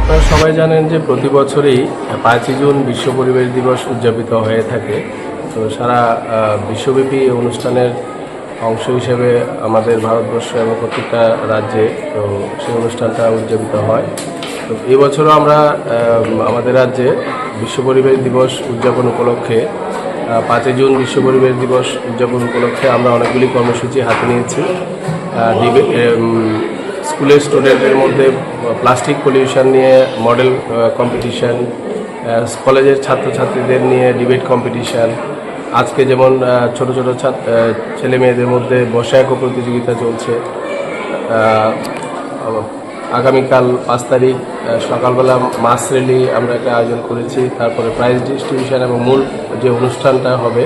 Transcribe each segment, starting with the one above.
আপনারা সবাই জানেন যে প্রতি বছরই 5ই জুন বিশ্ব পরিবেশ দিবস উদযাপিত হয়ে থাকে। তো সারা বিশ্বব্যাপী এই অনুষ্ঠানের অংশ হিসেবে আমাদের ভারতবর্ষ এবং প্রত্যেকটা রাজ্যে তো সেই অনুষ্ঠানটা উদযাপিত হয়। তো এই বছরও আমরা আমাদের রাজ্যে বিশ্ব পরিবেশ দিবস উদযাপন উপলক্ষে 5ই জুন বিশ্ব পরিবেশ দিবস উদযাপন উপলক্ষে আমরা অনেকগুলি কর্মসূচি হাতে নিয়েছি। স্কুলের স্টুডেন্টদের মধ্যে প্লাস্টিক পলিউশন নিয়ে মডেল কম্পিটিশান, কলেজের ছাত্রছাত্রীদের নিয়ে ডিবেট কম্পিটিশান, আজকে যেমন ছোট ছোট ছেলে মেয়েদের মধ্যে বসায়ক প্রতিযোগিতা চলছে। আগামীকাল 5 তারিখ সকালবেলা মাস র্যালি আমরা একটা আয়োজন করেছি। তারপরে প্রাইজ ডিস্ট্রিবিউশন এবং মূল যে অনুষ্ঠানটা হবে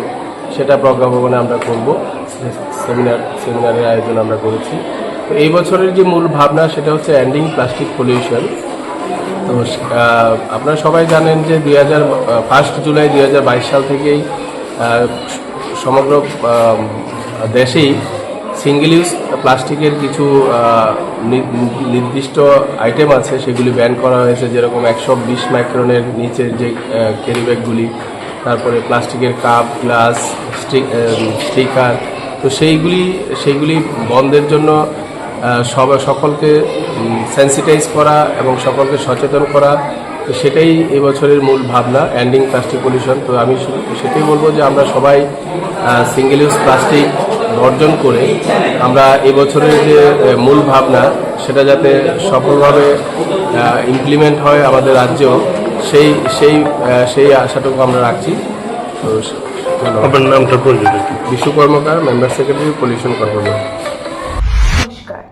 সেটা প্রজ্ঞাভবনে আমরা করব। সেমিনারের আয়োজন আমরা করেছি। তো এই বছরের যে মূল ভাবনা সেটা হচ্ছে এন্ডিং প্লাস্টিক পলিউশন। তো আপনারা সবাই জানেন যে 1 জুলাই 2022 সাল থেকেই সমগ্র দেশেই সিঙ্গেল ইউজ প্লাস্টিকের কিছু নির্দিষ্ট আইটেম আছে, সেগুলি ব্যান করা হয়েছে। যেরকম 120 মাইক্রনের নিচের যে ক্যারি ব্যাগগুলি, তারপরে প্লাস্টিকের কাপ, গ্লাস, স্টিকার। তো সেইগুলি বন্ধের জন্য সকলকে সেন্সিটাইজ করা এবং সকলকে সচেতন করা, তো সেটাই এবছরের মূল ভাবনা, এন্ডিং প্লাস্টিক পলিউশন। তো আমি সেটাই বলবো যে আমরা সবাই সিঙ্গেল ইউজ প্লাস্টিক বর্জন করে আমরা এবছরের যে মূল ভাবনা সেটা যাতে সফলভাবে ইমপ্লিমেন্ট হয় আমাদের রাজ্যেও, সেই আশাটুকু আমরা রাখছি। তো আপনার নামটা বলবেন? Bishu Karmakar, member secretary, pollution corporation. নমস্কার,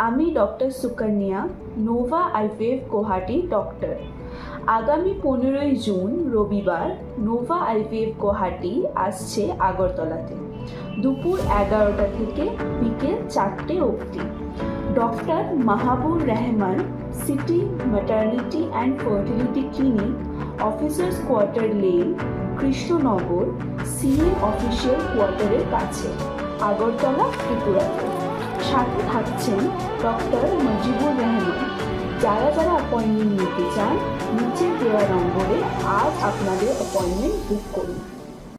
আমি doctor Sukanya, Nova IVF Guwahati doctor. আগামী 15ই জুন রবিবার নোভা আইভিএফ গুয়াহাটি আসছে আগরতলাতে দুপুর 11টা থেকে বিকেল 4টে অবধি। Doctor Mahabur Rahman city maternity and fertility clinic, officers quarter lane, Krishnanagar, CA official কোয়ার্টারের কাছে, আগরতলা, ত্রিপুরাতে। সাথে থাকছেন ডক্টর মুজিবুর রহমান। যারা অ্যাপয়েন্টমেন্ট নিতে চান নিচে দেওয়া নম্বরে আজ আপনাদের অ্যাপয়েন্টমেন্ট বুক করুন।